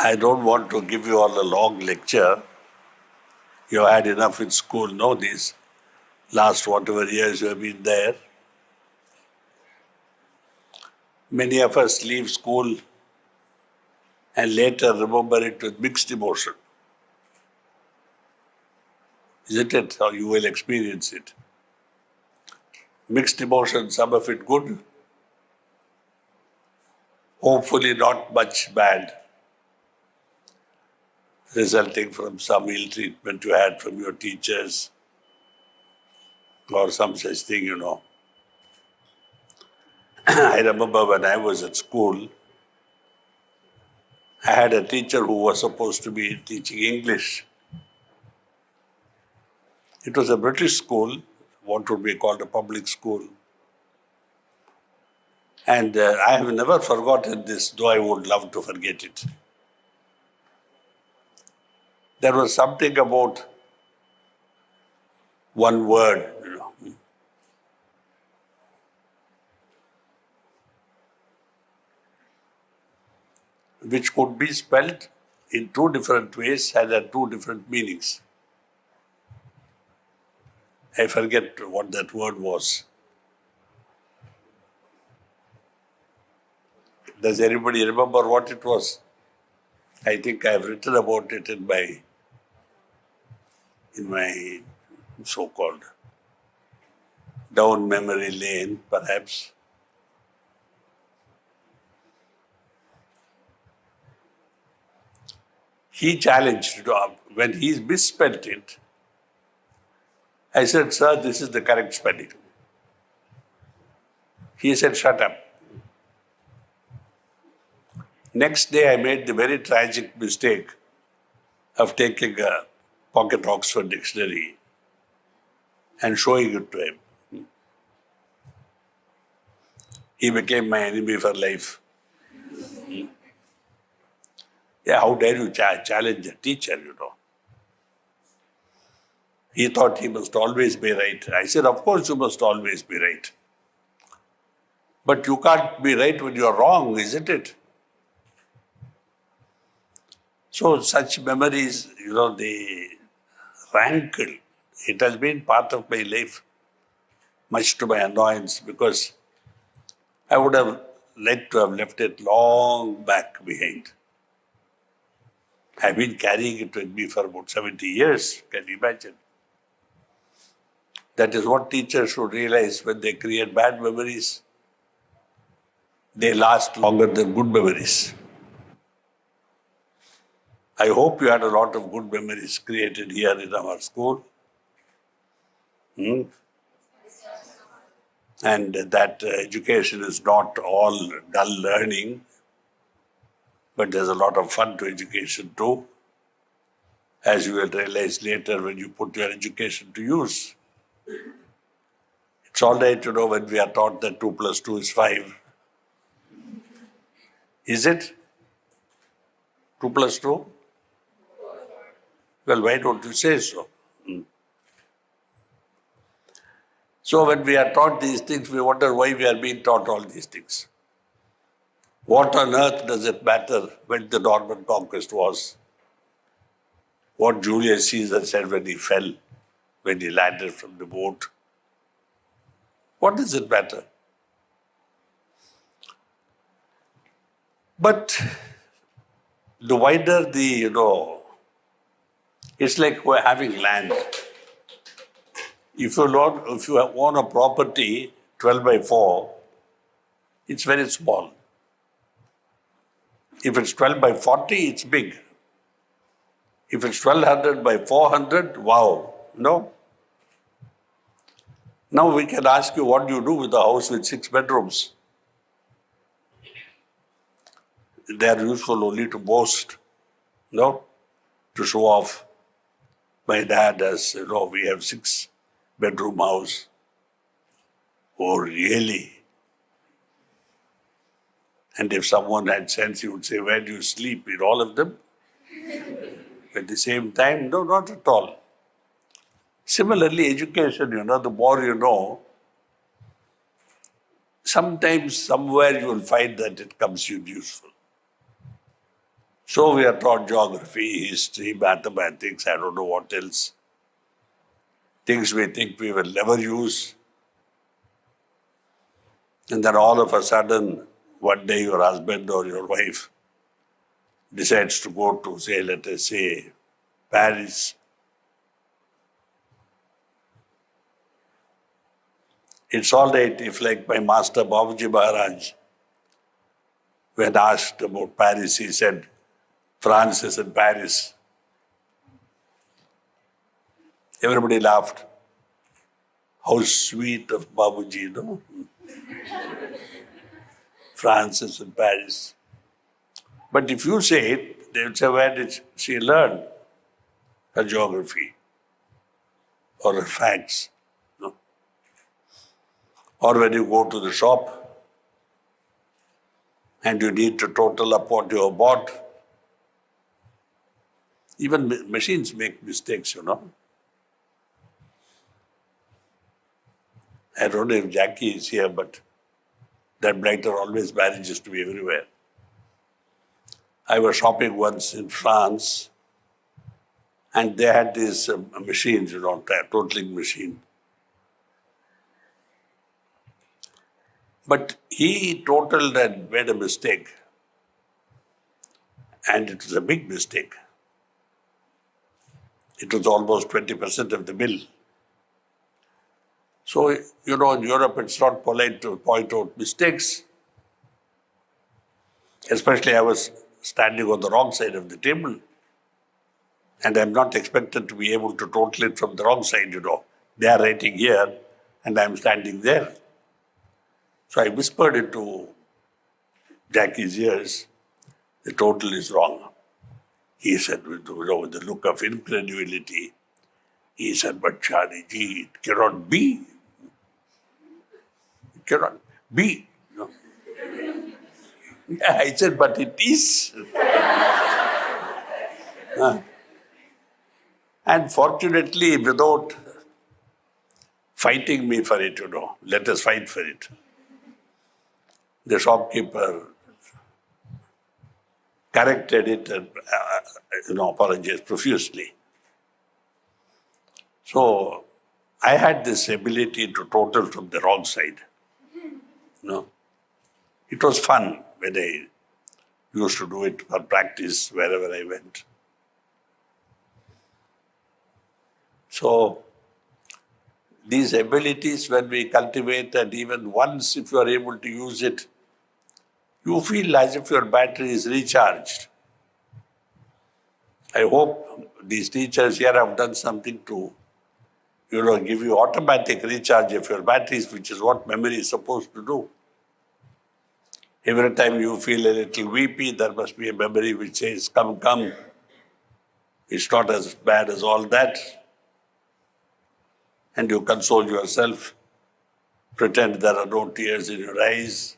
I don't want to give you all a long lecture. You had enough in school, know this. Last whatever years you have been there. Many of us leave school and later remember it with mixed emotion. Isn't it? Or you will experience it. Mixed emotion, some of it good, hopefully not much bad, resulting from some ill treatment you had from your teachers or some such thing, you know. I remember when I was at school, I had a teacher who was supposed to be teaching English. It was a British school, what would be called a public school. And I have never forgotten this, though I would love to forget it. There was something about one word, you know, which could be spelled in two different ways and had two different meanings. I forget what that word was. Does anybody remember what it was? I think I have written about it in my so-called down memory lane, perhaps. He challenged, when he misspelled it, I said, sir, this is the correct spelling. He said, shut up. Next day, I made the very tragic mistake of taking a pocket Oxford dictionary and showing it to him. He became my enemy for life. Yeah, how dare you challenge a teacher, you know? He thought he must always be right. I said, of course you must always be right. But you can't be right when you're wrong, isn't it? So such memories, you know, they rankle. It has been part of my life, much to my annoyance, because I would have liked to have left it long back behind. I've been carrying it with me for about 70 years, can you imagine? That is what teachers should realize when they create bad memories. They last longer than good memories. I hope you had a lot of good memories created here in our school. And that education is not all dull learning, but there's a lot of fun to education too, as you will realize later when you put your education to use. It's all right, when we are taught that 2 plus 2 is 5. Is it? 2 plus 2? Well, why don't you say so? So when we are taught these things, we wonder why we are being taught all these things. What on earth does it matter when the Norman conquest was? What Julius Caesar said when he fell, when he landed from the boat? What does it matter? But the wider it's like we're having land. If you own a property 12 by 4, it's very small. If it's 12 by 40, it's big. If it's 1200 by 400, wow, no? Now we can ask you, what do you do with a house with 6 bedrooms? They are useful only to boast, no? To show off. My dad has, we have 6-bedroom house. Oh, really? And if someone had sense, he would say, where do you sleep? In all of them? At the same time, no, not at all. Similarly, education, the more you know, sometimes, somewhere you will find that it comes you useful. So we are taught geography, history, mathematics, I don't know what else. Things we think we will never use. And then all of a sudden, one day your husband or your wife decides to go to, say, let us say, Paris. It's all right if, like my master Babuji Maharaj, when asked about Paris, he said, France is in Paris. Everybody laughed. How sweet of Babuji, no? France is in Paris. But if you say it, they would say, where did she learn her geography or her facts? No? Or when you go to the shop and you need to total up what you have bought, even machines make mistakes, I don't know if Jackie is here, but that blighter always manages to be everywhere. I was shopping once in France, and they had these machines, totaling machine. But he totaled and made a mistake. And it was a big mistake. It was almost 20% of the bill. So, in Europe, it's not polite to point out mistakes. Especially I was standing on the wrong side of the table. And I'm not expected to be able to total it from the wrong side, They are writing here, and I'm standing there. So I whispered into Jackie's ears, the total is wrong. He said, with the look of incredulity, he said, but Chariji, it cannot be. It cannot be. Yeah, I said, but it is. And fortunately, without fighting me for it, let us fight for it. The shopkeeper corrected it and apologized profusely. So I had this ability to total from the wrong side. It was fun when I used to do it for practice wherever I went. So these abilities, when we cultivate, and even once if you are able to use it, you feel as if your battery is recharged. I hope these teachers here have done something to, give you automatic recharge of your batteries, which is what memory is supposed to do. Every time you feel a little weepy, there must be a memory which says, come, come. It's not as bad as all that. And you console yourself, pretend there are no tears in your eyes,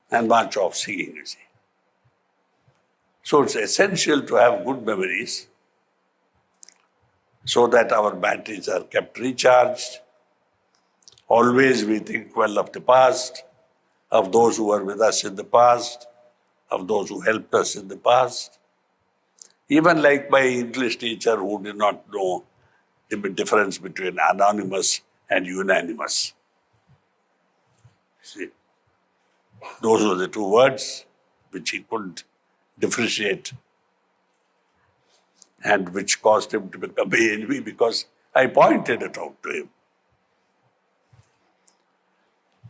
and march off singing, you see. So it's essential to have good memories so that our batteries are kept recharged. Always we think well of the past, of those who were with us in the past, of those who helped us in the past. Even like my English teacher who did not know the difference between anonymous and unanimous. See, those were the two words which he couldn't differentiate and which caused him to become an enemy because I pointed it out to him.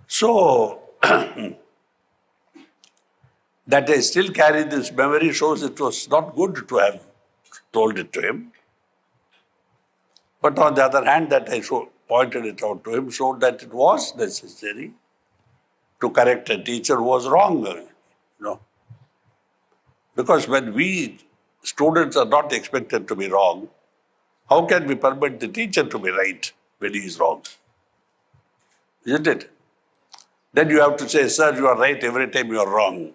So, that I still carry this memory shows it was not good to have told it to him. But on the other hand, that I pointed it out to him showed that it was necessary to correct a teacher who was wrong. Because when we students are not expected to be wrong, how can we permit the teacher to be right when he is wrong? Isn't it? Then you have to say, sir, you are right every time you are wrong.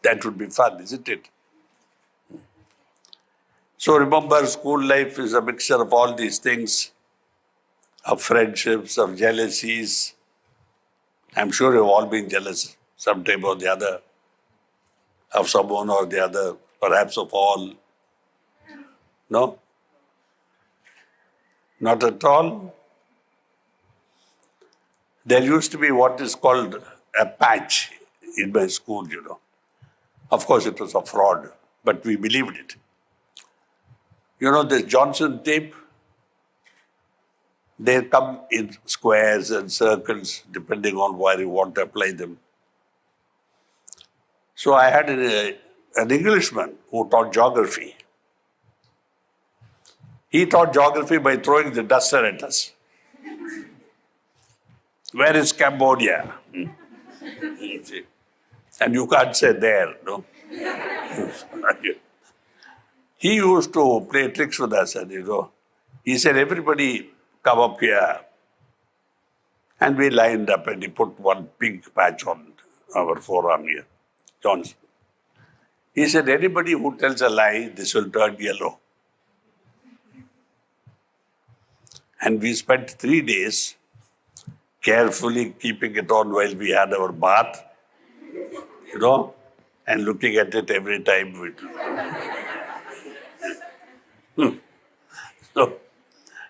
That would be fun, isn't it? So remember, school life is a mixture of all these things, of friendships, of jealousies. I'm sure you've all been jealous sometime or the other, of someone or the other, perhaps of all. No? Not at all. There used to be what is called a patch in my school, Of course, it was a fraud, but we believed it. This Johnson tape, they come in squares and circles, depending on where you want to apply them. So I had an Englishman who taught geography. He taught geography by throwing the duster at us. Where is Cambodia? And you can't say there, no? He used to play tricks with us, and he said, everybody come up here. And we lined up, and he put one pink patch on our forearm here, Johnson. He said, anybody who tells a lie, this will turn yellow. And we spent 3 days carefully keeping it on while we had our bath, and looking at it every time we So,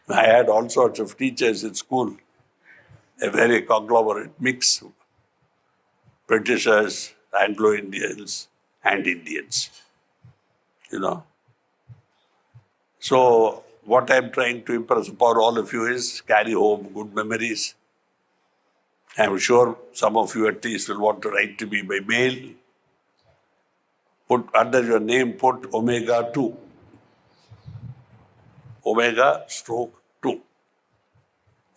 I had all sorts of teachers in school, a very conglomerate mix, Britishers, Anglo-Indians, and Indians, So, what I'm trying to impress upon all of you is carry home good memories. I'm sure some of you at least will want to write to me by mail. Put under your name, put omega 2. Omega/2.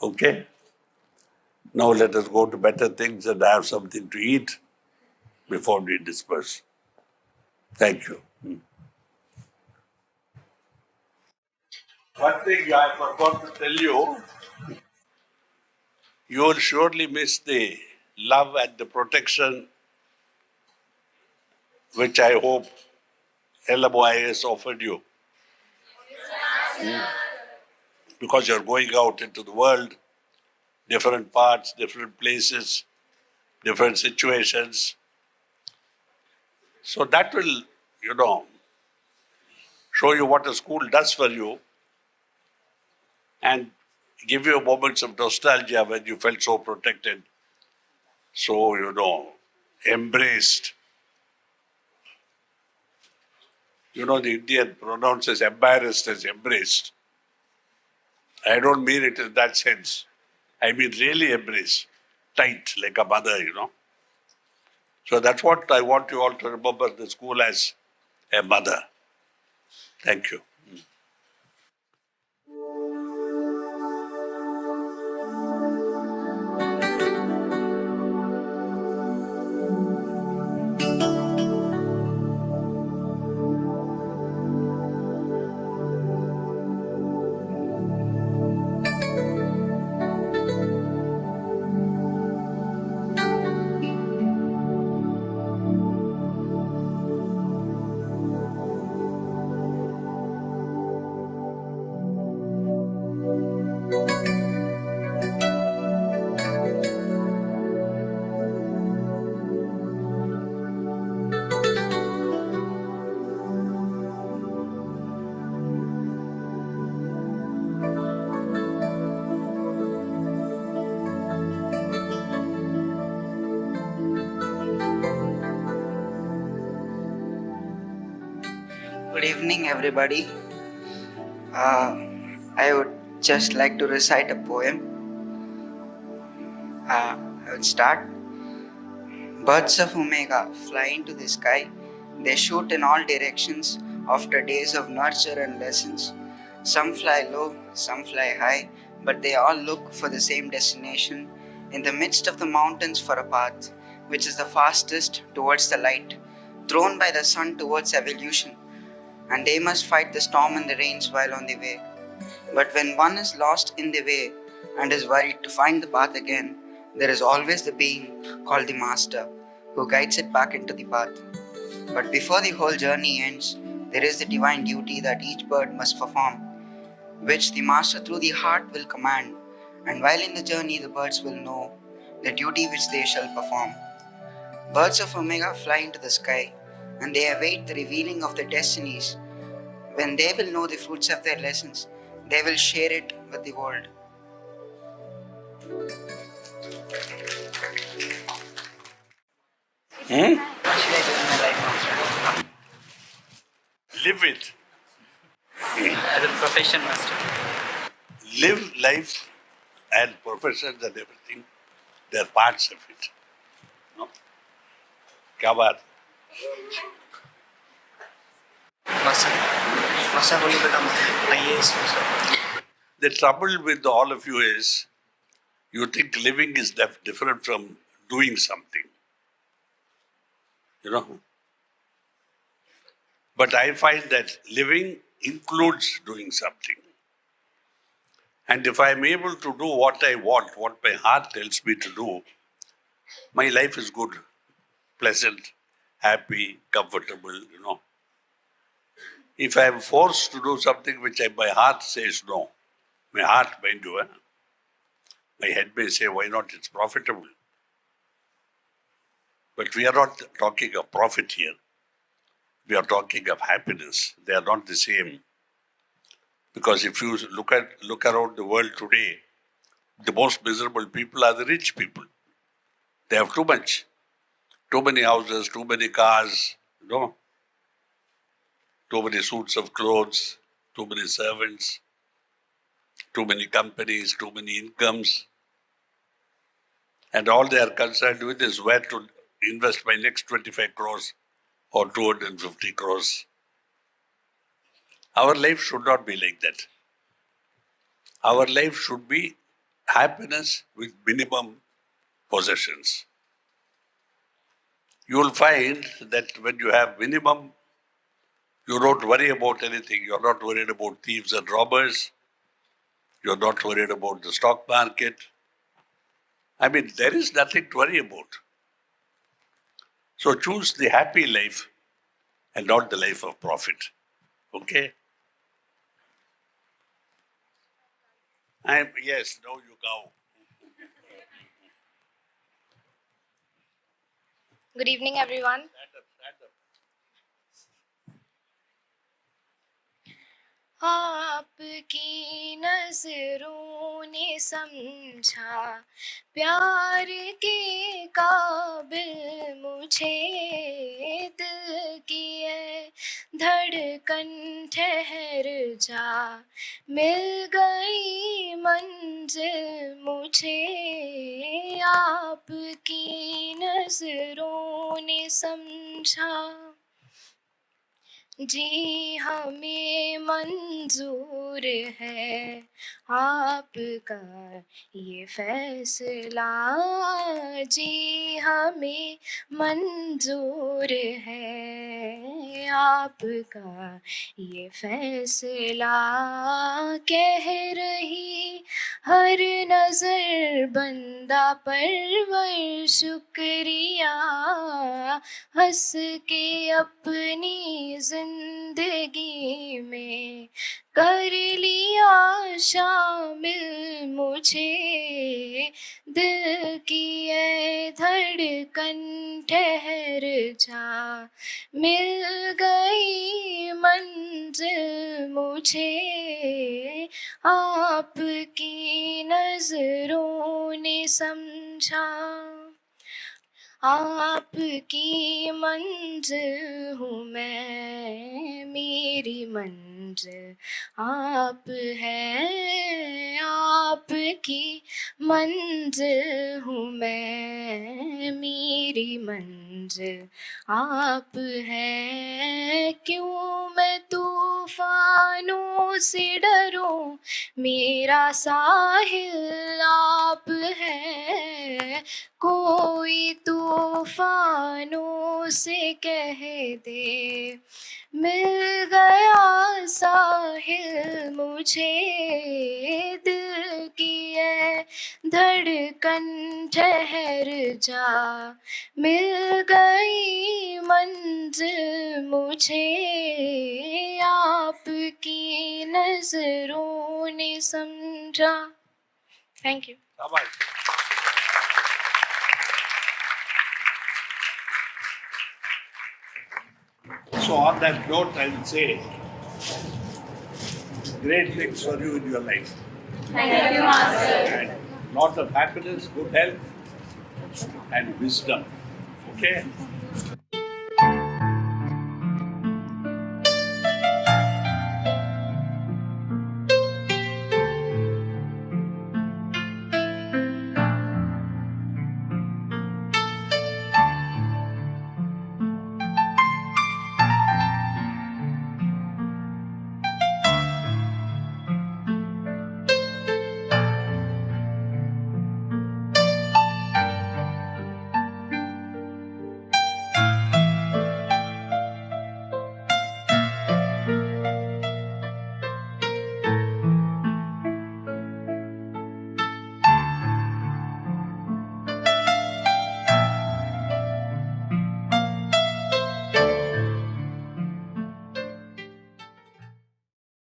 Okay? Now let us go to better things and have something to eat before we disperse. Thank you. One thing I forgot to tell you, you will surely miss the love and the protection which I hope LMOIS offered you. Because you're going out into the world, different parts, different places, different situations. So that will, show you what a school does for you and give you moments of nostalgia when you felt so protected, so, embraced. The Indian pronounces embarrassed as embraced. I don't mean it in that sense. I mean really embrace, tight like a mother, you know. So that's what I want you all to remember the school as a mother. Thank you. Good evening, everybody. I would just like to recite a poem. I would start. Birds of Omega fly into the sky. They shoot in all directions after days of nurture and lessons. Some fly low, some fly high, but they all look for the same destination in the midst of the mountains for a path, which is the fastest towards the light, thrown by the sun towards evolution. And they must fight the storm and the rains while on the way. But when one is lost in the way and is worried to find the path again, there is always the being called the Master who guides it back into the path. But before the whole journey ends, there is the divine duty that each bird must perform, which the Master through the heart will command. And while in the journey, the birds will know the duty which they shall perform. Birds of Omega fly into the sky, and they await the revealing of their destinies. When they will know the fruits of their lessons, they will share it with the world. Live it. As a profession master. Live life and professions and everything. They're parts of it. No? क्या बात? The trouble with all of you is you think living is different from doing something. You know? But I find that living includes doing something. And if I'm able to do what I want, what my heart tells me to do, my life is good, pleasant, happy, comfortable, you know. If I'm forced to do something which my heart says no, my heart may do, my head may say, why not? It's profitable. But we are not talking of profit here. We are talking of happiness. They are not the same. Because if you look around the world today, the most miserable people are the rich people. They have too much. Too many houses, too many cars, you know. Too many suits of clothes, too many servants, too many companies, too many incomes. And all they are concerned with is where to invest my next 25 crores or 250 crores. Our life should not be like that. Our life should be happiness with minimum possessions. You will find that when you have minimum, you don't worry about anything. You're not worried about thieves and robbers. You're not worried about the stock market. I mean, there is nothing to worry about. So choose the happy life and not the life of profit. Okay? Yes, now you go. Good evening, everyone. Stand up, stand up. आपकी नजरों ने समझा प्यार के काबिल मुझे दिल की है धड़कन ठहर जा, मिल गई मंजिल मुझे, आपकी नजरों ने समझा। जी हमें मंजूर है आपका ये फैसला, जी हमें मंजूर है आपका ये फैसला। कह रही हर नजर बंदा परवर शुक्रिया, हंस के अपनी जिंदगी में कर लिया शामिल मुझे, दिल की ये धड़कन ठहर जा, मिल गई मंजिल मुझे, आपकी नजरों ने समझा। आपकी मंजिल हूँ मैं, मेरी मंजिल आप हैं, आपकी मंजिल हूँ मैं, मेरी मंजिल आप हैं। क्यों मैं तूफानों से डरूं, मेरा साहिल आप है, कोई तूफानों से कह दे, मिल गया साहिल मुझे, दिल की ये धड़कन ठहर जा, मिल गई मंजिल मुझे, आपकी नजरों ने समझा। Thank you. So on that note, I will say great things for you in your life. Thank you, Master. And lots of happiness, good health, and wisdom. Okay?